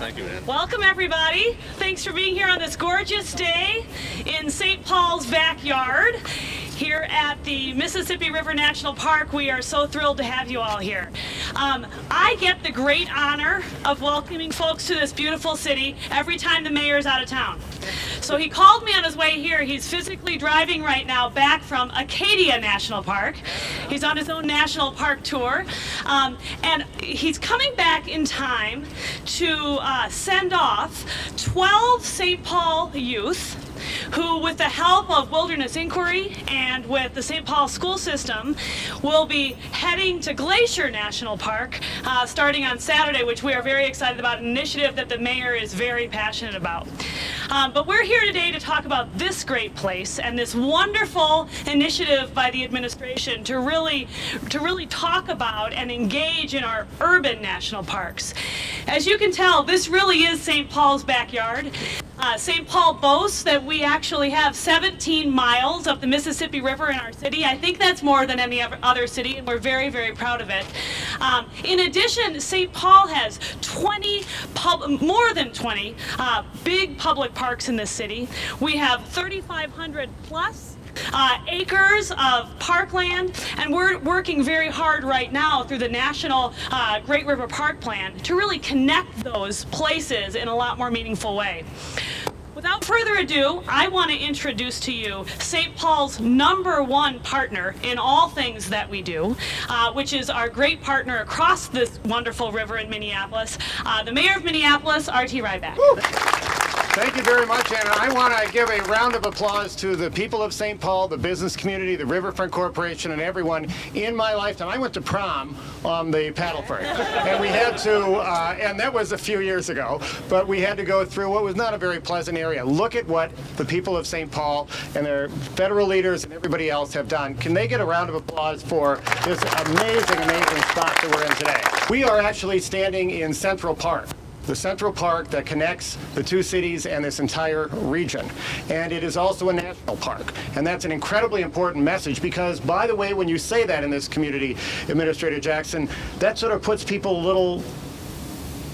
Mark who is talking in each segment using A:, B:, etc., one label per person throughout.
A: Thank you, man.
B: Welcome, everybody. Thanks for being here on this gorgeous day in St. Paul's backyard. Here at the Mississippi River National Park, we are so thrilled to have you all here. I get the great honor of welcoming folks to this beautiful city every time the mayor's out of town. So he called me on his way here. He's physically driving right now back from Acadia National Park. He's on his own national park tour. And he's coming back in time to send off 12 St. Paul youth who, with the help of Wilderness Inquiry and with the St. Paul school system, will be heading to Glacier National Park starting on Saturday, which we are very excited about, an initiative that the mayor is very passionate about. But we're here today to talk about this great place and this wonderful initiative by the administration to really talk about and engage in our urban national parks. As you can tell, this really is St. Paul's backyard. St. Paul boasts that we actually have 17 miles of the Mississippi River in our city. I think that's more than any other city, and we're very, very proud of it. In addition, St. Paul has more than 20 big public parks in this city. We have 3,500 plus acres of parkland, and we're working very hard right now through the National Great River Park Plan to really connect those places in a lot more meaningful way. Without further ado, I want to introduce to you St. Paul's #1 partner in all things that we do, which is our great partner across this wonderful river in Minneapolis, the Mayor of Minneapolis, R.T. Rybak.
C: Woo. Thank you very much, Anna. I want to give a round of applause to the people of St. Paul, the business community, the Riverfront Corporation, and everyone. In my lifetime, I went to prom on the paddleford, and we had to, and that was a few years ago, but we had to go through what was not a very pleasant area. Look at what the people of St. Paul and their federal leaders and everybody else have done. Can they get a round of applause for this amazing, amazing spot that we're in today? We are actually standing in Central Park, the Central Park that connects the two cities and this entire region. And it is also a national park. And that's an incredibly important message because, by the way, when you say that in this community, Administrator Jackson, that sort of puts people a little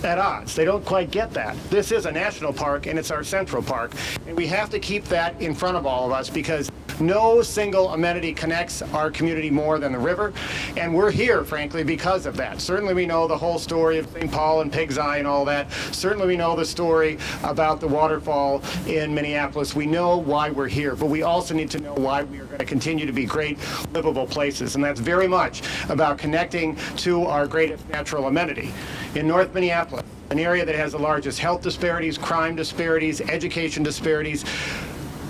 C: at odds. They don't quite get that. This is a national park and it's our Central Park. And we have to keep that in front of all of us because no single amenity connects our community more than the river, and we're here, frankly, because of that. Certainly we know the whole story of St. Paul and Pig's Eye and all that. Certainly we know the story about the waterfall in Minneapolis. We know why we're here, but we also need to know why we are going to continue to be great, livable places, and that's very much about connecting to our greatest natural amenity. In North Minneapolis, an area that has the largest health disparities, crime disparities, education disparities,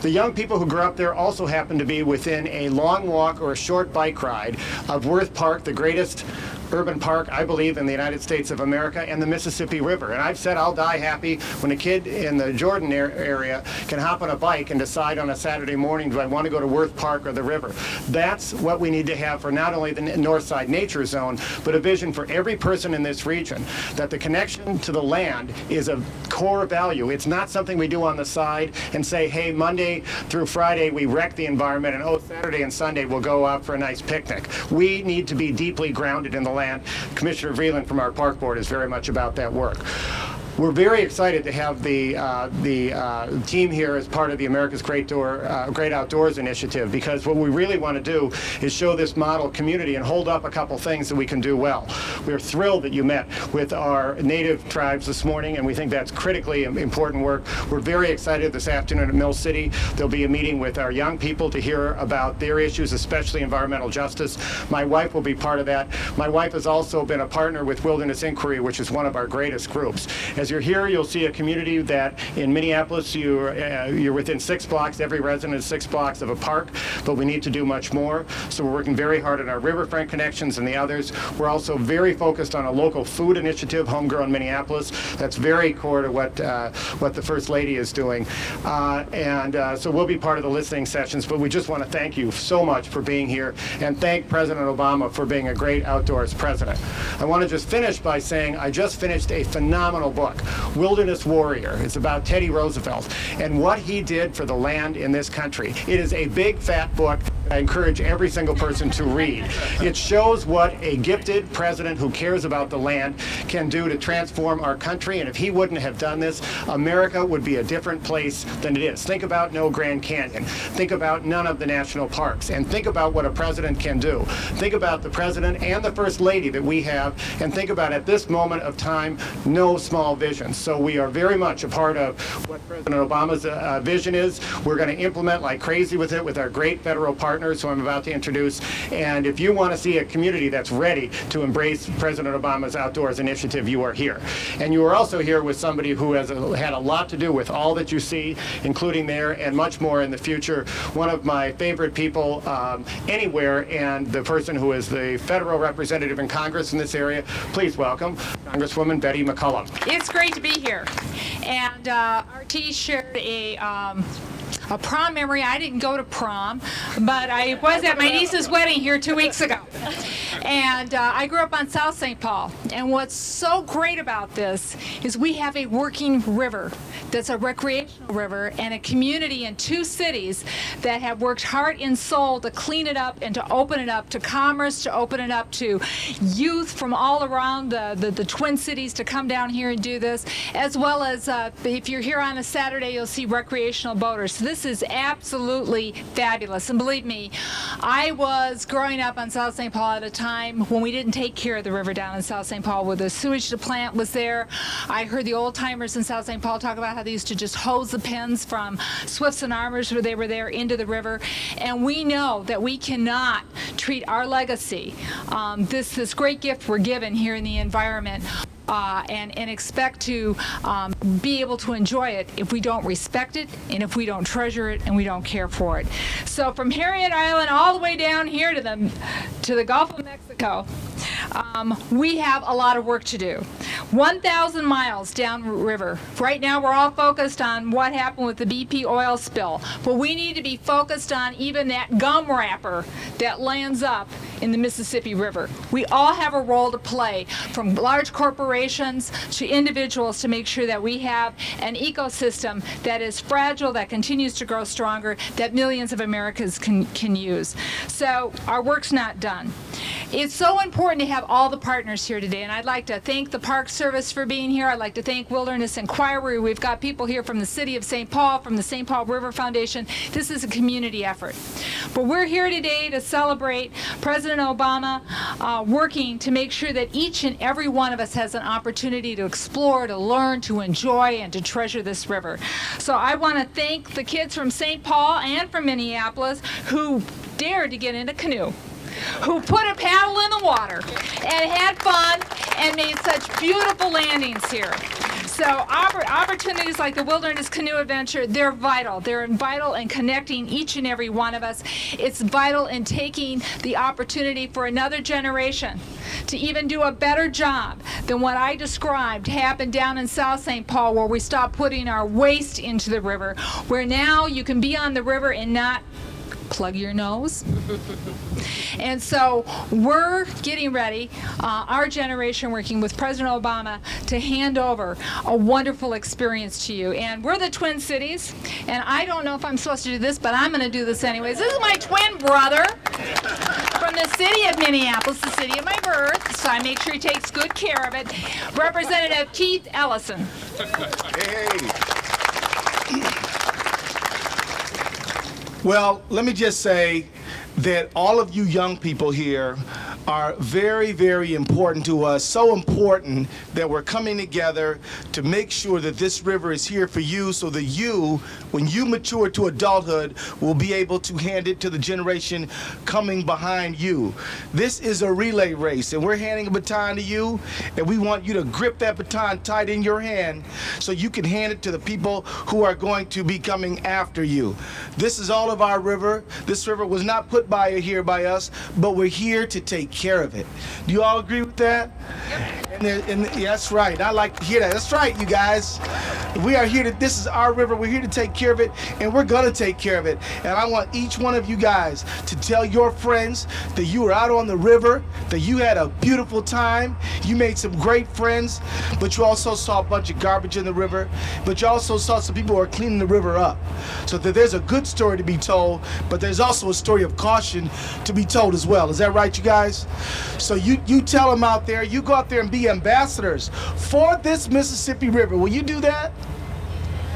C: the young people who grew up there also happen to be within a long walk or a short bike ride of Worth Park, the greatest urban park, I believe, in the United States of America, and the Mississippi River. And I've said I'll die happy when a kid in the Jordan area can hop on a bike and decide on a Saturday morning, do I want to go to Worth Park or the river? That's what we need to have for not only the Northside Nature Zone, but a vision for every person in this region, that the connection to the land is a core value. It's not something we do on the side and say, hey, Monday through Friday we wreck the environment, and oh, Saturday and Sunday we'll go out for a nice picnic. We need to be deeply grounded in the land. Commissioner Vreeland from our park board is very much about that work. We're very excited to have the team here as part of the America's Great Outdoors initiative, because what we really want to do is show this model community and hold up a couple things that we can do well. We're thrilled that you met with our native tribes this morning, and we think that's critically important work. We're very excited this afternoon at Mill City. There'll be a meeting with our young people to hear about their issues, especially environmental justice. My wife will be part of that. My wife has also been a partner with Wilderness Inquiry, which is one of our greatest groups. As you're here, you'll see a community that in Minneapolis, you're within 6 blocks, every resident is 6 blocks of a park, but we need to do much more. So we're working very hard on our riverfront connections and the others. We're also very focused on a local food initiative, Homegrown Minneapolis. That's very core to what the First Lady is doing. So we'll be part of the listening sessions, but we just want to thank you so much for being here and thank President Obama for being a great outdoors president. I want to just finish by saying I just finished a phenomenal book, Wilderness Warrior. It's about Teddy Roosevelt and what he did for the land in this country. It is a big, fat book that I encourage every single person to read. It shows what a gifted president who cares about the land can do to transform our country, and if he wouldn't have done this, America would be a different place than it is. Think about no Grand Canyon. Think about none of the national parks, and think about what a president can do. Think about the president and the First Lady that we have, and think about, at this moment of time, no small vision. So we are very much a part of what President Obama's vision is. We're going to implement like crazy with it with our great federal partners who I'm about to introduce. And if you want to see a community that's ready to embrace President Obama's Outdoors Initiative, you are here. And you are also here with somebody who has had a lot to do with all that you see, including there and much more in the future. One of my favorite people anywhere, and the person who is the federal representative in Congress in this area. Please welcome Congresswoman Betty McCollum.
A: It's great to be here. And R.T. shared a prom memory. I didn't go to prom, but I was at my niece's wedding here 2 weeks ago. And I grew up on South St. Paul. And what's so great about this is we have a working river that's a recreational river, and a community in 2 cities that have worked heart and soul to clean it up and to open it up to commerce, to open it up to youth from all around the Twin Cities to come down here and do this, as well as if you're here on a Saturday, you'll see recreational boaters. So this is absolutely fabulous. And believe me, I was growing up on South St. Paul at a time when we didn't take care of the river down in South St. Paul, where the sewage plant was there. I heard the old timers in South St. Paul talk about how they used to just hose the pins from Swifts and Armors where they were there into the river. And we know that we cannot treat our legacy, this great gift we're given here in the environment, and expect to be able to enjoy it if we don't respect it, and if we don't treasure it, and we don't care for it. So from Harriet Island all the way down here to the Gulf of Mexico, we have a lot of work to do. 1,000 miles downriver. Right now we're all focused on what happened with the BP oil spill, but we need to be focused on even that gum wrapper that lands up in the Mississippi River. We all have a role to play, from large corporations to individuals, to make sure that we have an ecosystem that is fragile, that continues to grow stronger, that millions of Americans can use. So our work's not done. It's so important to have all the partners here today, and I'd like to thank the Park Service for being here. I'd like to thank Wilderness Inquiry. We've got people here from the City of St. Paul, from the St. Paul River Foundation. This is a community effort. But we're here today to celebrate President Obama working to make sure that each and every one of us has an opportunity to explore, to learn, to enjoy, and to treasure this river. So I want to thank the kids from St. Paul and from Minneapolis who dared to get in a canoe, who put a paddle in the water and had fun and made such beautiful landings here. So opportunities like the Wilderness Canoe Adventure, they're vital. They're vital in connecting each and every one of us. It's vital in taking the opportunity for another generation to even do a better job than what I described happened down in South St. Paul, where we stopped putting our waste into the river, where now you can be on the river and not plug your nose. And so we're getting ready, our generation, working with President Obama, to hand over a wonderful experience to you. And we're the Twin Cities, and I don't know if I'm supposed to do this, but I'm going to do this anyways. This is my twin brother from the city of Minneapolis, the city of my birth, so I make sure he takes good care of it. Representative Keith Ellison.
D: Hey. Well, let me just say that all of you young people here are very, very important to us. So important that we're coming together to make sure that this river is here for you, so that you, when you mature to adulthood, will be able to hand it to the generation coming behind you. This is a relay race, and we're handing a baton to you, and we want you to grip that baton tight in your hand so you can hand it to the people who are going to be coming after you. This is all of our river. This river was not put here by us, but we're here to take care of it. Do you all agree with that? Yep. And that's right. I like to hear that. That's right, you guys. We are here to, this is our river. We're here to take care of it, and we're going to take care of it. And I want each one of you guys to tell your friends that you were out on the river, that you had a beautiful time, you made some great friends, but you also saw a bunch of garbage in the river, but you also saw some people who are cleaning the river up. So that there's a good story to be told, but there's also a story of caution caution to be told as well. Is that right, you guys? So you tell them out there, you go out there and be ambassadors for this Mississippi River. Will you do that?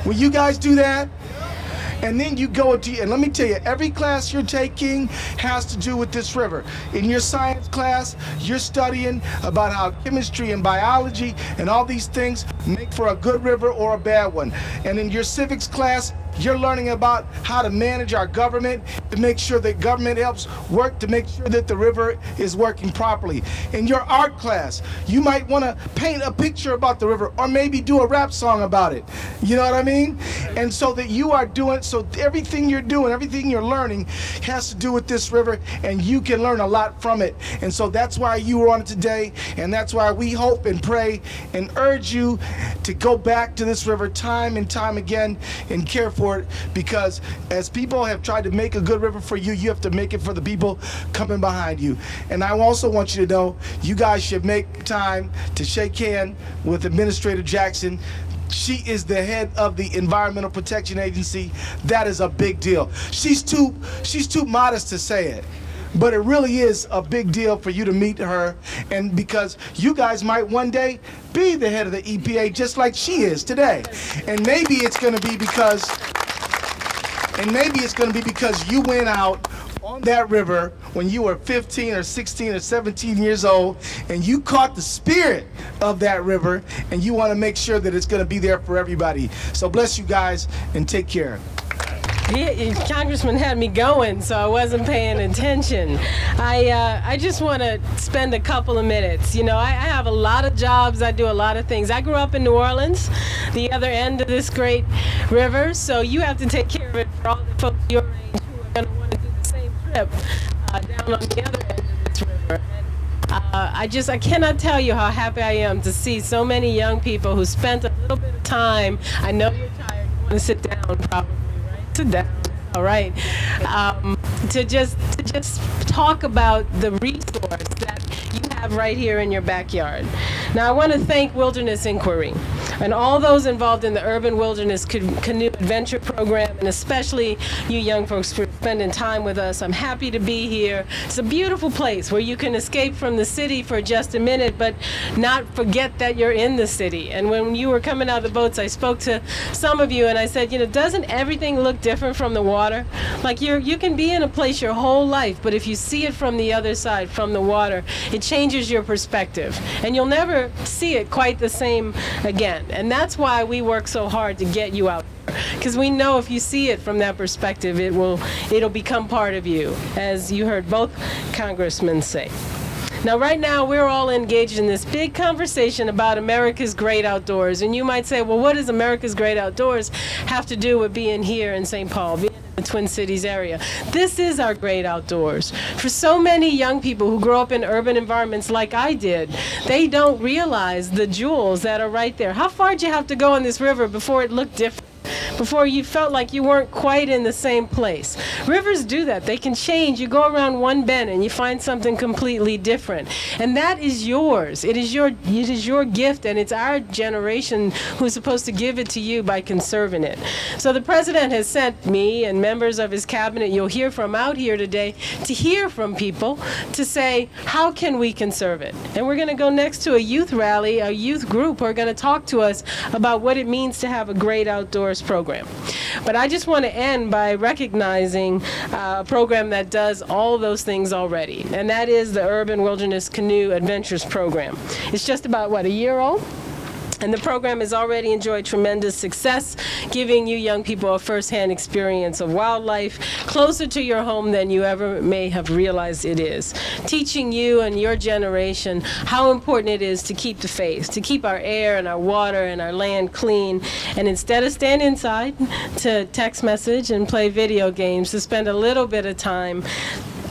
D: Will you guys do that? And then you go to, and let me tell you, every class you're taking has to do with this river. In your science class, you're studying about how chemistry and biology and all these things make for a good river or a bad one. And in your civics class, you're learning about how to manage our government, to make sure that government helps work, to make sure that the river is working properly. In your art class, you might want to paint a picture about the river or maybe do a rap song about it. You know what I mean? And so that you are doing, so everything you're doing, everything you're learning has to do with this river, and you can learn a lot from it. And so that's why you were on it today, and that's why we hope and pray and urge you to go back to this river time and time again and care for it, because as people have tried to make a good river for you, you have to make it for the people coming behind you. And I also want you to know, you guys should make time to shake hands with Administrator Jackson. She is the head of the Environmental Protection Agency. That is a big deal. She's too modest to say it, but it really is a big deal for you to meet her, and because you guys might one day be the head of the EPA just like she is today. And maybe it's going to be because you went out on that river when you were 15 or 16 or 17 years old, and you caught the spirit of that river, and you want to make sure that it's going to be there for everybody. So bless you guys, and take care.
E: Congressman had me going, so I wasn't paying attention. I just want to spend a couple of minutes. You know, I have a lot of jobs. I do a lot of things. I grew up in New Orleans, the other end of this great river, so you have to take care of it for all the folks your age who are going to want to do the same trip down on the other end of this river. And I cannot tell you how happy I am to see so many young people who spent a little bit of time. I know you're tired. You want to sit down, probably. Sit down. All right. To just talk about the resource that you have right here in your backyard. Now, I want to thank Wilderness Inquiry and all those involved in the Urban Wilderness Canoe Adventure Program, and especially you young folks for spending time with us. I'm happy to be here. It's a beautiful place where you can escape from the city for just a minute, but not forget that you're in the city. And when you were coming out of the boats, I spoke to some of you, and I said, you know, doesn't everything look different from the water? Like you can be in a place your whole life, but if you see it from the other side, from the water, it changes your perspective, and you'll never see it quite the same again. And that's why we work so hard to get you out there, because we know if you see it from that perspective, it'll become part of you, as you heard both congressmen say. Now, right now, we're all engaged in this big conversation about America's great outdoors. And you might say, well, what does America's great outdoors have to do with being here in St. Paul, being in the Twin Cities area? This is our great outdoors. For so many young people who grow up in urban environments like I did, they don't realize the jewels that are right there. How far did you have to go on this river before it looked different? Before you felt like you weren't quite in the same place. Rivers do that. They can change. You go around one bend and you find something completely different. And that is yours. It is your gift, and it's our generation who's supposed to give it to you by conserving it. So the president has sent me and members of his cabinet you'll hear from out here today to hear from people to say, how can we conserve it? And we're going to go next to a youth rally, a youth group who are going to talk to us about what it means to have a great outdoors program. But I just want to end by recognizing a program that does all those things already, and that is the Urban Wilderness Canoe Adventures Program. It's just about, what, a year old? And the program has already enjoyed tremendous success, giving you young people a first-hand experience of wildlife closer to your home than you ever may have realized it is. Teaching you and your generation how important it is to keep the faith, to keep our air and our water and our land clean, and instead of staying inside to text message and play video games, to spend a little bit of time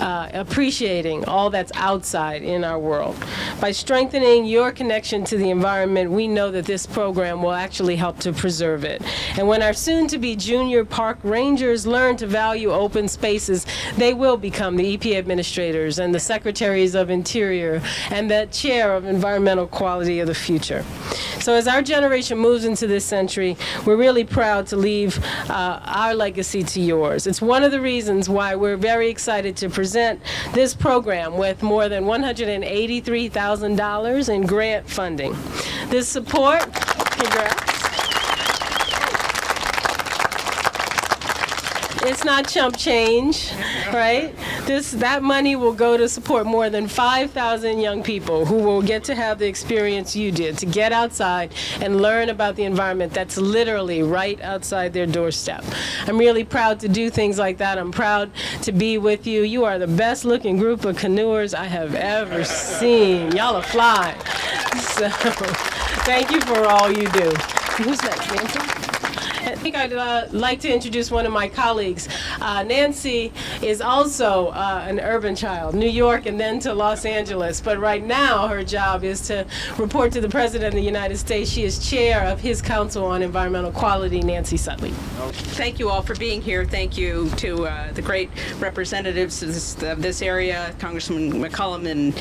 E: appreciating all that's outside in our world. By strengthening your connection to the environment, we know that this program will actually help to preserve it. And when our soon-to-be junior park rangers learn to value open spaces, they will become the EPA administrators and the secretaries of Interior and the chair of environmental quality of the future. So as our generation moves into this century, we're really proud to leave our legacy to yours. It's one of the reasons why we're very excited to present this program with more than $183,000 in grant funding. This support, congrats. It's not chump change, right? That money will go to support more than 5,000 young people who will get to have the experience you did, to get outside and learn about the environment that's literally right outside their doorstep. I'm really proud to do things like that. I'm proud to be with you. You are the best looking group of canoers I have ever seen. Y'all are fly. So thank you for all you do. Who's next, Nancy? I think I'd like to introduce one of my colleagues. Nancy is also an urban child, New York and then to Los Angeles. But right now her job is to report to the President of the United States. She is chair of his Council on Environmental Quality, Nancy Sutley.
F: Thank you all for being here. Thank you to the great representatives of this area, Congressman McCollum and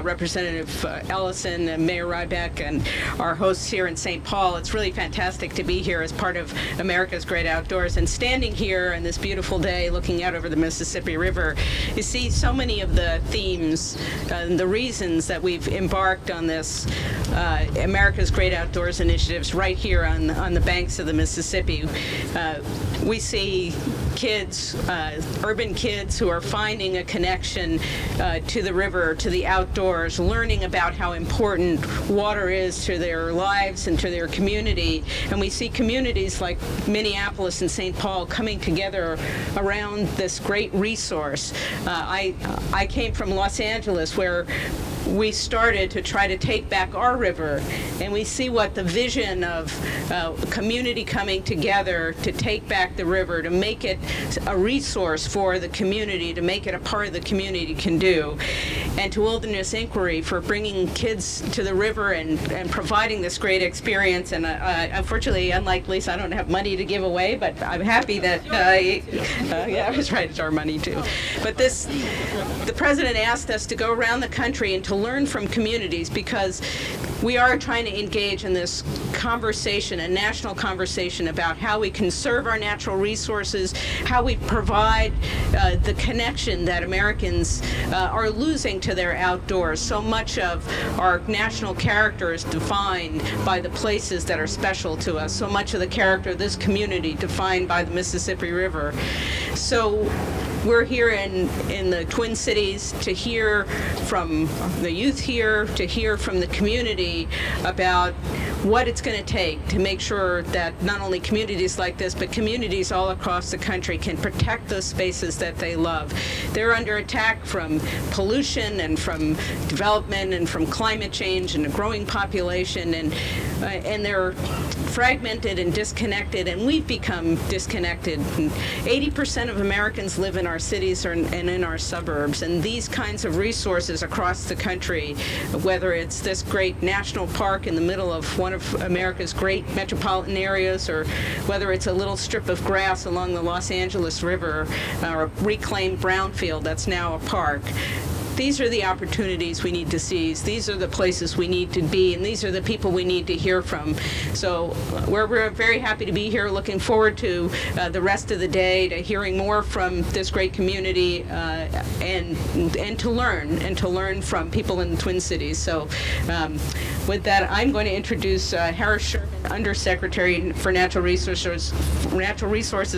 F: Representative Ellison and Mayor Rybak and our hosts here in St. Paul. It's really fantastic to be here as part of America's Great Outdoors, and standing here on this beautiful day looking out over the Mississippi River, you see so many of the themes and the reasons that we've embarked on this America's Great Outdoors initiatives right here on the banks of the Mississippi. We see kids, urban kids who are finding a connection to the river, to the outdoors, learning about how important water is to their lives and to their community. And we see communities like Minneapolis and St. Paul coming together around this great resource. I came from Los Angeles, where we started to try to take back our river, and we see what the vision of community coming together to take back the river, to make it a resource for the community, to make it a part of the community can do. And to Wilderness Inquiry for bringing kids to the river and providing this great experience. And unfortunately, unlike Lisa, I don't have money to give away, but I'm happy that, yeah, I was right, it's our money too. But the President asked us to go around the country and to learn from communities, because we are trying to engage in this conversation, a national conversation about how we conserve our natural resources, how we provide the connection that Americans are losing to their outdoors. So much of our national character is defined by the places that are special to us. So much of the character of this community defined by the Mississippi River. So we're here in the Twin Cities to hear from the youth here, to hear from the community about what it's going to take to make sure that not only communities like this, but communities all across the country can protect those spaces that they love. They're under attack from pollution and from development and from climate change and a growing population, and they're fragmented and disconnected, and we've become disconnected. 80% of Americans live in our cities and in our suburbs, and these kinds of resources across the country, whether it's this great national park in the middle of one of America's great metropolitan areas, or whether it's a little strip of grass along the Los Angeles River, or a reclaimed brownfield that's now a park. These are the opportunities we need to seize. These are the places we need to be, and these are the people we need to hear from. So we're very happy to be here, looking forward to the rest of the day, to hearing more from this great community, and to learn from people in the Twin Cities. So with that, I'm going to introduce Harris Sherman, Undersecretary for Natural Resources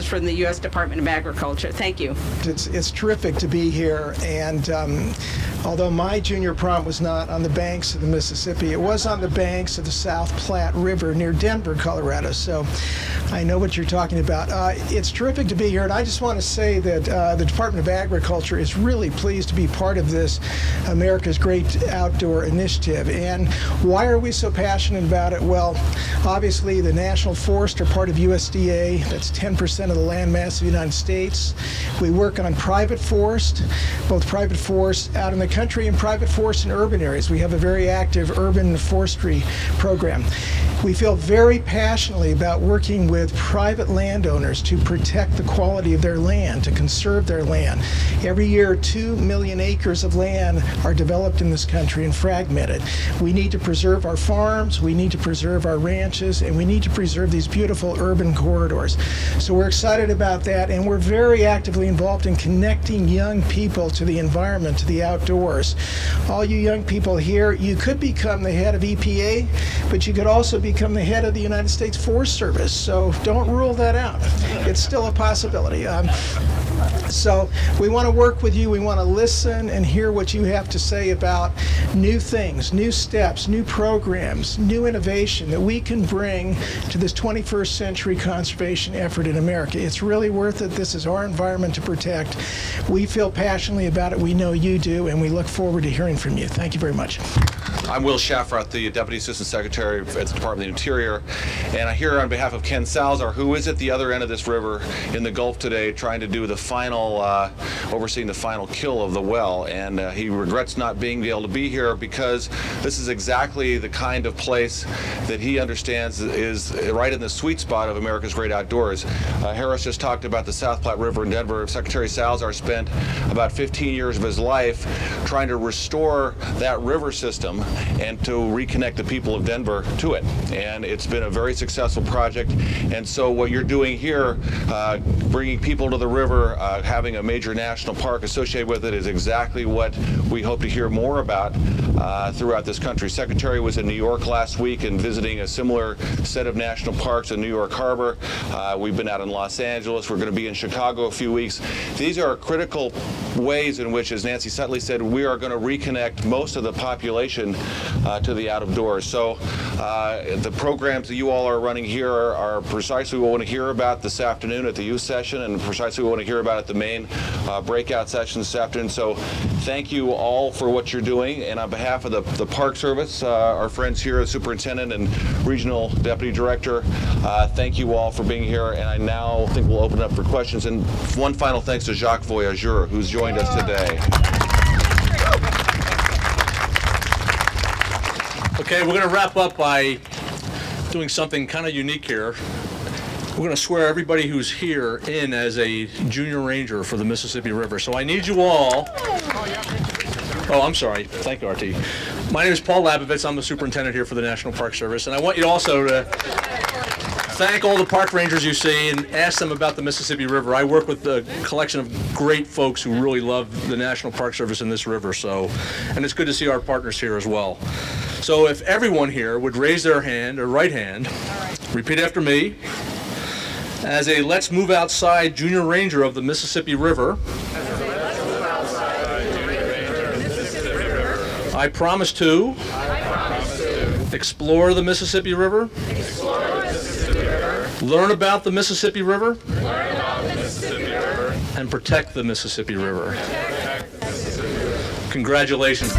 F: from the U.S. Department of Agriculture. Thank you.
G: It's terrific to be here, and although my junior prom was not on the banks of the Mississippi, it was on the banks of the South Platte River near Denver, Colorado. So I know what you're talking about. It's terrific to be here, and I just want to say that the Department of Agriculture is really pleased to be part of this America's Great Outdoor Initiative. And why are we so passionate about it? Well, obviously the national forests are part of USDA. That's 10% of the land mass of the United States. We work on private forest, both private forests out in the country in private forest and urban areas. We have a very active urban forestry program. We feel very passionately about working with private landowners to protect the quality of their land, to conserve their land. Every year, 2 million acres of land are developed in this country and fragmented. We need to preserve our farms, we need to preserve our ranches, and we need to preserve these beautiful urban corridors. So we're excited about that, and we're very actively involved in connecting young people to the environment, to the outdoors. All you young people here, you could become the head of EPA, but you could also become the head of the United States Forest Service. So don't rule that out. It's still a possibility. So we want to work with you. We want to listen and hear what you have to say about new things, new steps, new programs, new innovation that we can bring to this 21st century conservation effort in America. It's really worth it. This is our environment to protect. We feel passionately about it. We know you do, and we look forward to hearing from you. Thank you very much.
H: I'm Will Shaffroth, the Deputy Assistant Secretary at the Department of the Interior, and I'm here on behalf of Ken Salzar, who is at the other end of this river in the Gulf today, trying to do the final, overseeing the final kill of the well, and he regrets not being able to be here because this is exactly the kind of place that he understands is right in the sweet spot of America's great outdoors. Harris just talked about the South Platte River in Denver. Secretary Salzar spent about 15 years of his life trying to restore that river system and to reconnect the people of Denver to it. And it's been a very successful project. And so what you're doing here, bringing people to the river, having a major national park associated with it, is exactly what we hope to hear more about throughout this country. Secretary was in New York last week and visiting a similar set of national parks in New York Harbor. We've been out in Los Angeles. We're going to be in Chicago a few weeks. These are critical ways in which, as Nancy Sutley said, we are going to reconnect most of the population to the out of doors. So the programs that you all are running here are precisely what we want to hear about this afternoon at the youth session, and precisely what we want to hear about at the main breakout session this afternoon. So thank you all for what you're doing, and on behalf of the Park Service, our friends here, the Superintendent and Regional Deputy Director, thank you all for being here, and I now think we'll open up for questions. And one final thanks to Jacques Voyageur, who's joined us today.
I: Okay, we're going to wrap up by doing something kind of unique here. We're going to swear everybody who's here in as a junior ranger for the Mississippi River. So I need you all. Oh, I'm sorry. Thank you, R.T. My name is Paul Labovitz. I'm the superintendent here for the National Park Service. And I want you also to thank all the park rangers you see and ask them about the Mississippi River. I work with a collection of great folks who really love the National Park Service and this river. And it's good to see our partners here as well. So if everyone here would raise their hand, or right hand, repeat after me. As a Let's Move Outside Junior Ranger of the Mississippi River, I promise to explore the Mississippi River, learn about the Mississippi River, and protect the Mississippi River. Congratulations.